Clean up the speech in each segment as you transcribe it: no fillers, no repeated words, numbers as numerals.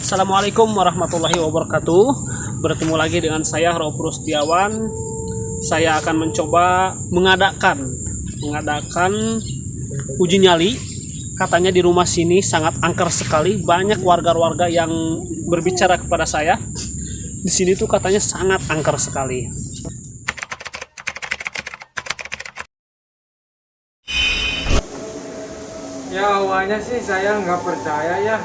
Assalamualaikum warahmatullahi wabarakatuh. Bertemu lagi dengan saya Rofru Setiawan. Saya akan mencoba mengadakan uji nyali. Katanya di rumah sini sangat angker sekali. Banyak warga-warga yang berbicara kepada saya. Di sini tuh katanya sangat angker sekali. Ya awalnya sih saya nggak percaya ya.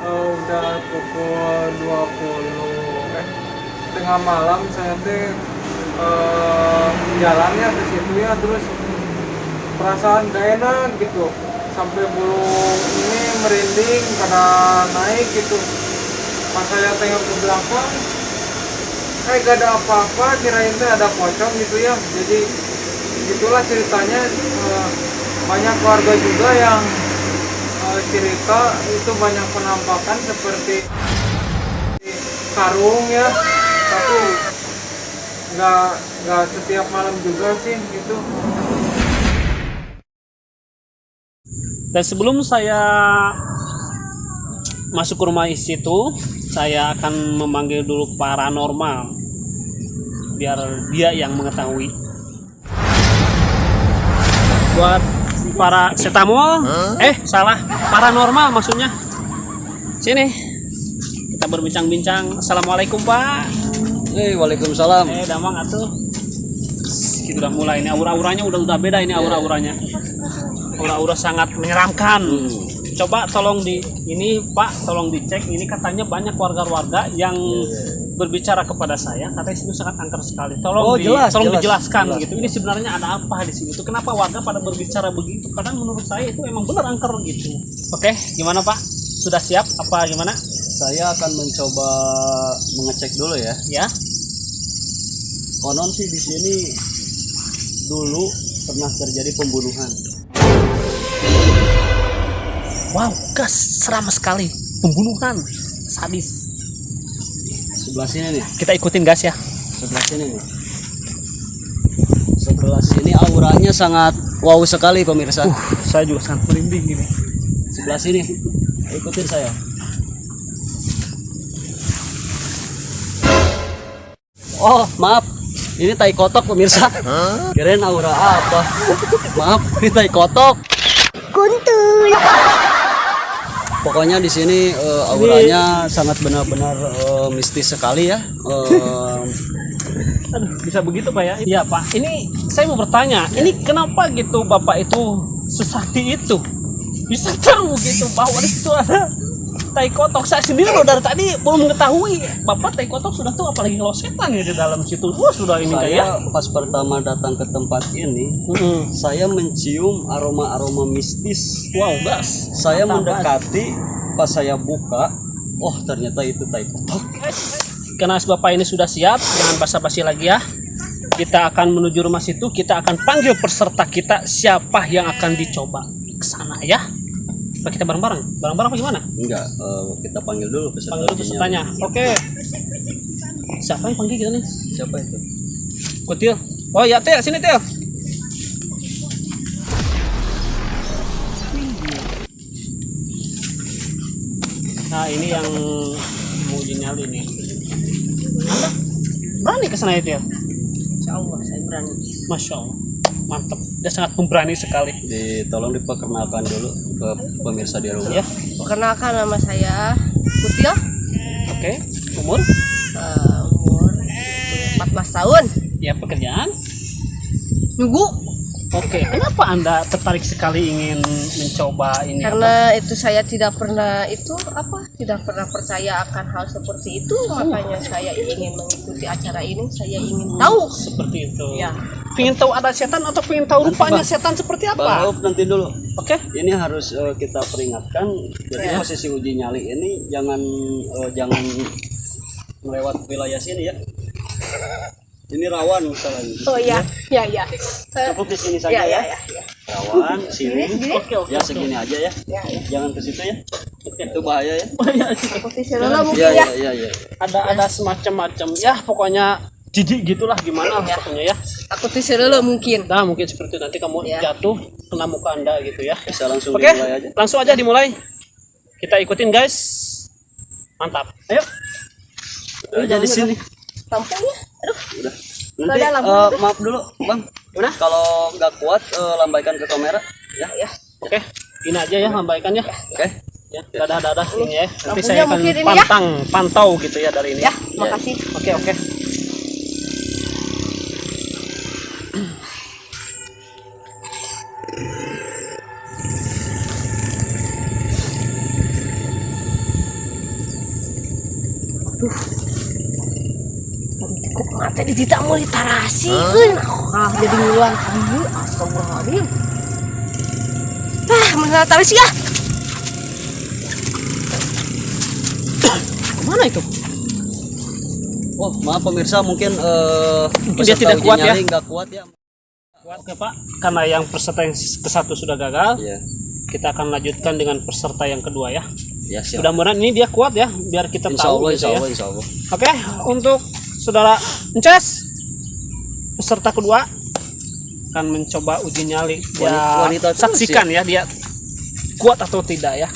Udah pukul 20 tengah malam saya jalannya ke situ ya, terus perasaan gak enak gitu, sampai bulu ini merinding pada naik gitu. Pas saya tengok ke belakang kayak gak ada apa-apa, kirain ada pocong gitu ya. Jadi itulah ceritanya. Banyak warga juga yang cerita itu banyak penampakan seperti karung ya, tapi nggak setiap malam juga sih gitu. Dan sebelum saya masuk ke rumah itu, saya akan memanggil dulu paranormal biar dia yang mengetahui. Buat para setamol, salah, paranormal maksudnya. Sini kita berbincang-bincang. Assalamualaikum Pak. Waalaikumsalam. Damang atuh. Kita udah mulai ini, aura-auranya udah beda ini aura-auranya. Aura-aura sangat menyeramkan. Coba tolong ini Pak, tolong dicek. Ini katanya banyak warga-warga yang berbicara kepada saya, katanya itu sangat angker sekali. Tolong dijelaskan gitu. Ini sebenarnya ada apa di sini? Itu kenapa warga pada berbicara begitu? Kadang menurut saya itu emang benar angker gitu. Oke, gimana Pak? Sudah siap apa gimana? Saya akan mencoba mengecek dulu ya. Ya. Konon sih di sini dulu pernah terjadi pembunuhan. Wow, gas, seram sekali. Pembunuhan, sadis. Sebelah sini nih. Kita ikutin gas ya. Sebelah sini nih. Sebelah sini auranya sangat wow sekali pemirsa. Saya juga sangat merinding ini. Sebelah sini. Ikutin saya. Oh, maaf. Ini tai kotok pemirsa. Kirain aura apa? Maaf, ini tai kotok. Kuntul. Pokoknya di sini auranya sangat benar-benar mistis sekali ya. Aduh, bisa begitu Pak ya? Iya Pak. Ini saya mau bertanya, ini kenapa gitu Bapak itu sesakti itu? Bisa tahu gitu bahwa di situ ada tai kotok. Saya sendiri loh dari tadi belum mengetahui Bapak tai kotok sudah tuh, apalagi kalau setan ya di dalam situ. Wah, sudah ini saya kayak. Pas pertama datang ke tempat ini, saya mencium aroma-aroma mistis. Wow, gas. Saya mendekati, pas saya buka, oh ternyata itu tai kotok. Karena Bapak ini sudah siap, jangan basa-basi lagi ya. Kita akan menuju rumah situ, kita akan panggil peserta kita siapa yang akan dicoba ke sana ya. Apa kita bareng-bareng? Bareng-bareng apa gimana? Enggak, kita panggil dulu peserta. Panggil dulu pesertanya. Oke. Siapa yang panggil kita nih? Siapa itu? Kutil. Oh ya Til, sini Til. Nah ini yang mau nyali nih. Anda berani ke sana ya Til? Insya Allah saya berani. Masya Allah, mantap. Dia sangat pemberani sekali. Tolong diperkenalkan dulu ke pemirsa di rumah. Ya. Perkenalkan, nama saya Kutil. Oke. Umur? Umur 14 tahun. Ya, pekerjaan? Nunggu. Oke. Kenapa Anda tertarik sekali ingin mencoba ini? Karena itu saya tidak pernah tidak pernah percaya akan hal seperti itu, makanya saya ingin mengikuti acara ini. Saya ingin tahu. Seperti itu. Ya. Pengen tahu ada setan atau pengen tahu rupanya setan seperti Bang apa? Rauf, nanti dulu. Oke. Ini harus kita peringatkan. Jadi posisi uji nyali ini jangan melewat wilayah sini ya. Ini rawan misalnya. Oh ya, ya. Cukup di sini saja ya. Rawan sini. Oke. Ya segini aja ya. Jangan ke situ ya. Itu bahaya ya. Posisi dulu mungkin ya. Iya. Ada semacam-macam ya, pokoknya jijik gitulah gimana Ya. pokoknya ya. Aku tisir dulu mungkin. Nah mungkin seperti itu, nanti kamu jatuh kena muka Anda gitu ya. Bisa langsung Oke, dimulai aja. langsung aja dimulai. Kita ikutin guys. Mantap. Ayo. Aja di sini. Lampunya. Aduh. Udah. Nggak Nanti ada lampu. maaf dulu, Bang. Udah? Kalau nggak kuat lambaikan ke kamera ya. Ya. Oke. Ini aja ya lambaikan ya. Oke. Ya, dadah ini ya. Nanti Lampunya saya akan mungkin ini ya. pantau gitu ya dari ini. Ya, makasih. Oke. Kok mata di tidak mau ditarasi. Ah, jadi ngilang kamu. Astagfirullahaladzim. Ah, mana tarasi ya? Mana itu? Oh, maaf pemirsa, mungkin dia peserta tidak uji kuat ya. nyali nggak kuat ya. Kuat ya Pak, karena yang peserta yang ke-1 sudah gagal. Iya. Kita akan lanjutkan dengan peserta yang kedua ya. Ya, siap. Mudah-mudahan ini dia kuat ya, biar kita Insya tahu Allah, gitu insya ya. Allah, insya Allah. Oke, untuk saudara Ences, peserta kedua akan mencoba uji nyali. Ya, Wanita terus saksikan ya dia kuat atau tidak ya.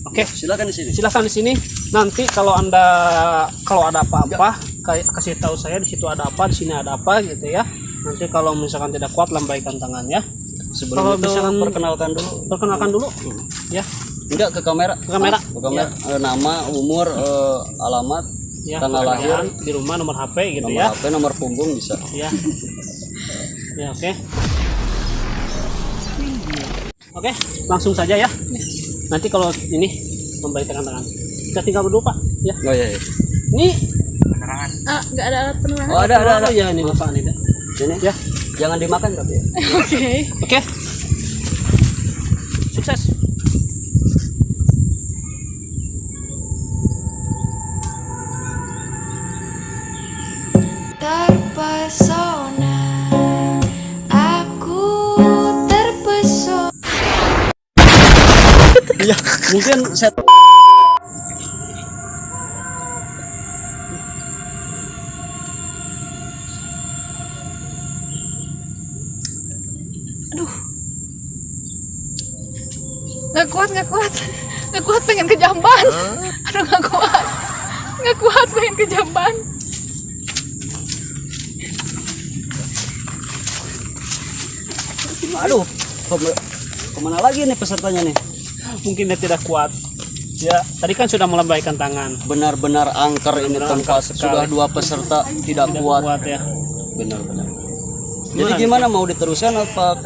Oke, Silakan di sini. silahkan di sini. Nanti kalau ada apa-apa, kasih tahu saya di situ ada apa, di sini ada apa gitu ya. Nanti kalau misalkan tidak kuat, lambaikan tangan ya. Sebelum Kalau itu misalkan- perkenalkan dulu. Ya, Enggak, ke kamera. ke kamera. Ke kamera. Nama, umur, alamat, Ya, tanggal lahir, pertanyaan di rumah, nomor HP gitu nomor ya. HP, nomor punggung bisa. Ya. Ya, oke. Oke, langsung saja ya. Nanti kalau ini membalikan tangan. Kita tinggal berdua, Pak. Ya. Oh iya, iya. Ini Ah, nggak ada alat penerangan. Oh, ada. Oh, ya ini Bapak nih. Sini. Ya. Jangan dimakan tapi. Oke. Oke. Sukses. Terpesona, aku terpesona. Iya, mungkin set. Nggak kuat pengen ke jamban. Aduh, nggak kuat pengen ke jamban. Aduh, kemana lagi nih pesertanya nih? Mungkin dia tidak kuat. Ya, tadi kan sudah melambaikan tangan. Benar-benar angker ini Benar tempat. angker sekali. Sudah 2 peserta tidak kuat. Ya. Benar-benar. Jadi gimana, mau diteruskan apa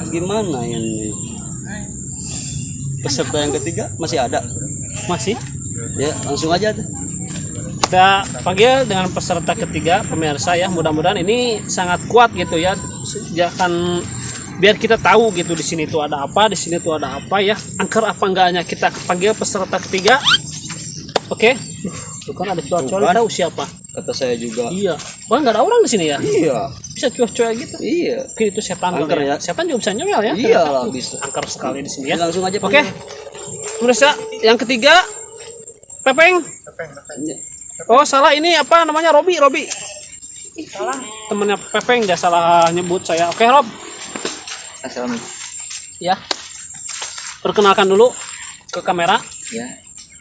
gimana ini? Peserta yang ketiga masih ada? Masih? Ya, langsung aja tuh. Kita panggil dengan peserta ketiga, pemirsa ya. Mudah-mudahan ini sangat kuat gitu ya. Jangan biar kita tahu gitu di sini tuh ada apa, di sini tuh ada apa ya. Angker apa enggaknya, kita panggil peserta ketiga. Oke. Tuh kan ada cowok-cowok, tahu siapa? Kata saya juga. Iya. Wah, nggak ada orang di sini ya? Iya. Bisa cowok-cowok gitu. Iya. Mungkin itu setan Angker kali ya. Setan juga bisa nyomel ya. Iya Ternyata. lah, bisa. Angker sekali di sini ya. Langsung aja Oke. panggil. Pemirsa, yang ketiga Pepeng. Oh, salah, ini apa namanya? Robi. Salah. Temennya Pepeng, dia salah nyebut saya. Oke, Rob. Assalamualaikum. Ya. Perkenalkan dulu ke kamera Ya,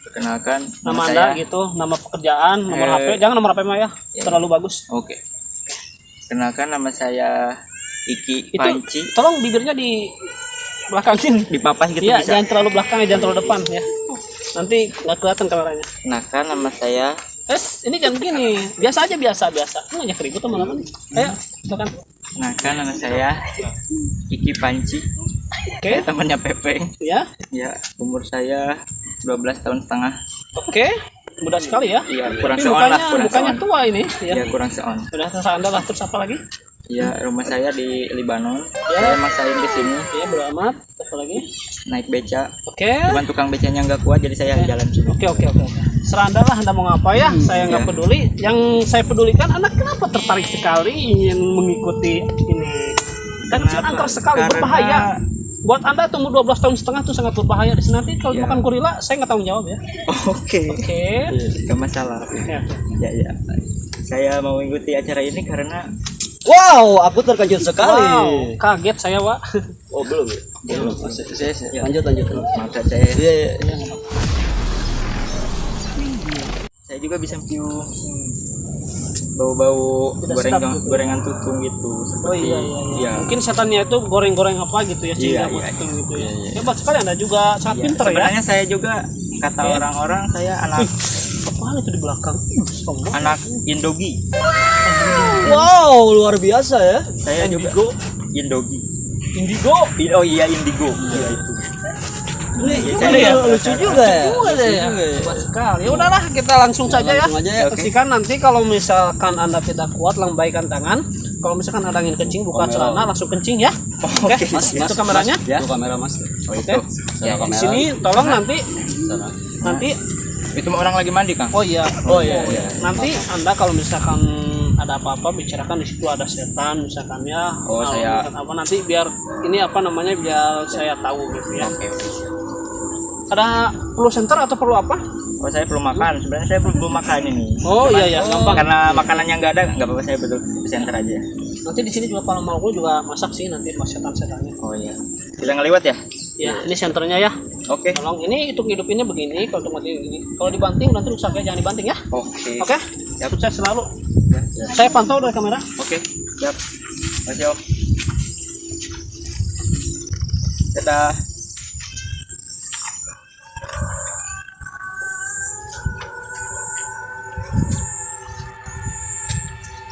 perkenalkan nama saya. Anda gitu, nama pekerjaan, nomor HP. Jangan nomor HP mah ya. Ya. Terlalu bagus. Oke. Kenalkan nama saya Iki Itu Panci. tolong bibirnya di belakangin. Dipapas gitu Iya, bisa. jangan terlalu belakang, jangan terlalu depan ya. Nanti nggak kelihatan kameranya. Kenalkan nama saya Ini jangan begini. Biasa aja, biasa. Lu ngajak ribut teman-teman. Ayo, silakan. Kenalkan nama saya Iki Panci. Oke. Saya temannya Pepeng. Ya. Ya, umur saya 12 tahun setengah. Oke. Mudah sekali ya. Iya, kurang Tapi seon lah, bukannya kurang seon. tua ini ya. Ya, kurang seon. Udah selesai Anda lah, terus apa lagi? Ya, rumah saya di Libanon. Ya. Saya masain di sini Iya, bodo amat. Apa lagi? naik beca. Oke. Cuman tukang becanya nggak kuat jadi saya jalan sini. Oke. Serah Anda lah, Anda mau ngapa ya? Saya nggak ya. peduli. Yang saya pedulikan, Anda kenapa tertarik sekali ingin mengikuti ini? Kan Kenapa? angker sekali, Karena- berbahaya. Buat Anda tunggu 12 tahun setengah itu sangat berbahaya. Di sini nanti kalau Ya. makan gorila, saya nggak tanggung jawab ya. Oke. Oke. Gak masalah. Ya. Ya. Saya mau mengikuti acara ini karena Wow, aku terkejut sekali. Wow, kaget saya, Wak. Oh, belum ya? Belum. ya. Lanjut. Maaf saya Iya. juga bisa cium bau-bau Tidak sedap gitu. gorengan tutung gitu. Oh Seperti, iya. iya. Mungkin setannya itu goreng-goreng apa gitu ya, sehingga Iya, betul gitu ya. iya. Hebat sekali Anda juga, sangat Iya, pinter ya. sebenarnya saya juga kata Oke. orang-orang saya anak Apaan itu di belakang? Sombong. anak Indogi. Wow, luar biasa ya. Saya juga Indogi. Indigo. Oh iya Indigo. Iya itu. Ini ya. lucu juga ya. Hebat sekali. Ya udahlah, kita langsung saja ya. Langsung aja ya. Pastikan nanti kalau misalkan Anda tidak kuat, lambaikan tangan. Kalau misalkan Anda ingin kencing, buka Kamera. celana, langsung kencing ya. Oke, itu kameranya. Ya. Itu kamera Mas. Oh Oke. itu. Ya, Di kamera. sini tolong nanti Sana. Itu orang lagi mandi, Kang. oh iya. iya. Nanti Anda kalau misalkan ada apa-apa bicarakan di situ ada setan misalkan ya. Oh, saya- misalkan apa nanti biar ini apa namanya biar saya tahu gitu ya. Oke. Ada perlu center atau perlu apa? Oh saya belum makan. Sebenarnya saya belum makan ini. Oh iya gampang. Karena makanannya nggak ada, nggak apa-apa saya betul center aja. Nanti di sini juga kalau mau juga masak sih nanti pas setan-setannya. Oh iya. Bisa ngeliwat ya? Ya, ini senternya ya. Oke. Tolong ini untuk hidupinnya begini, kalau untuk mati begini. Kalau dibanting nanti rusak ya, jangan dibanting ya. Oke. Oke? Ya, sukses selalu. Ya, ya. Saya pantau dari kamera. Oke. Siap. Makasih Om. Dadah.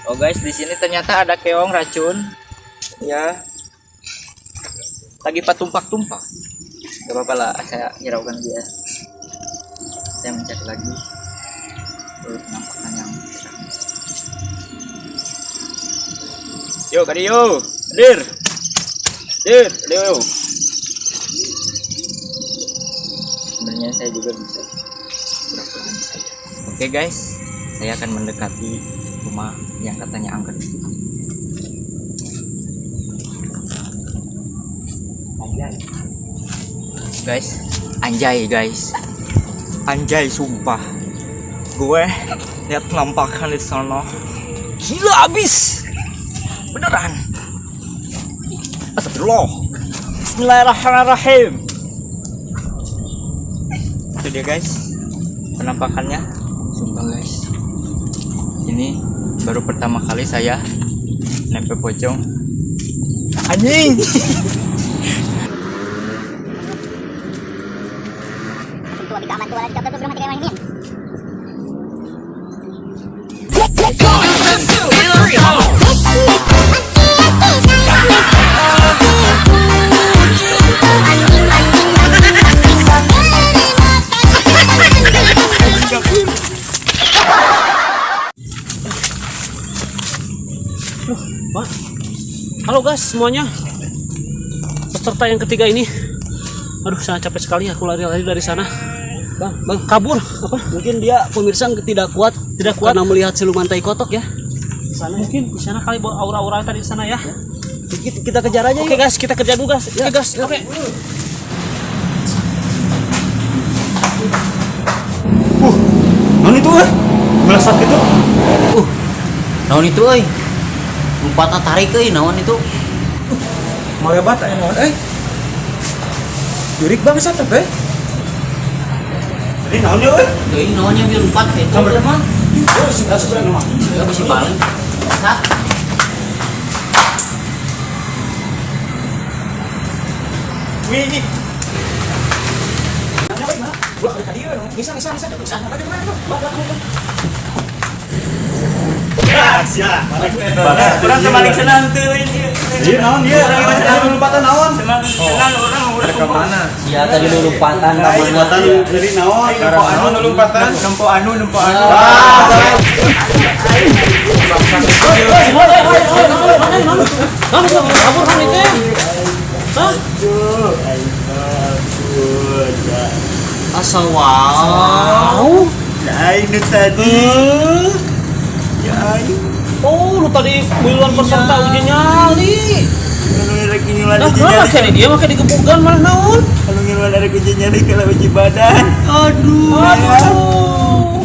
Oh guys, di sini ternyata ada keong racun. Ya. Lagi patumpak-tumpak. Gak apa-apa lah, saya hiraukan dia. Saya mencari lagi. Penampakan yang cerah. Yo, Kadio. Hadir. Hadir, Kadio. Sebenarnya saya juga bisa pura-pura saja. Oke guys, saya akan mendekati rumah yang katanya angker itu. Anjay guys, anjay sumpah, gue lihat penampakan di sana, gila abis, beneran. Astagfirullah, Bismillahirrahmanirrahim. Itu dia guys, penampakannya, sumpah guys. Ini baru pertama kali saya nempel pocong. Anjing. Pak. Halo guys semuanya. Peserta yang ketiga ini. Aduh, saya capek sekali aku lari-lari dari sana. Bang, kabur apa? Mungkin dia pemirsa tidak kuat karena melihat siluman tai kotok ya. Mungkin di sana kali bawa aura-aura tadi di sana ya. Kita kejar aja Oke yuk. guys, kita kerja dulu guys. Oke guys, oke. Naon itu melesat gitu? Naon itu euy? Lompatan tarik euy, naon itu? Mau hebat aja mau. Jurik bangsa teh. Jadi naon ya euy? Euy, naonnya biar lompat itu. Sampai mana? Ya bisa balik. Sa. Wih, orang terbalik senang tuh ini. Iya, naon dia? Orang yang senang lompatan naon? Senang orang ke mana? Sia tadi lu lompatan ka mana? Jadi naon? Anu lompatan. Nempo anu. Kabur kan itu ya? Hah? Asa wow. Ya ini tadi. Ya Oh, lu tadi bulan peserta uji nyali. lagi nyulan Nah, kenapa kayak dia makai digebukan malah naon? Kalau nyulan dari uji nyali kalau uji badan. Aduh. Aduh.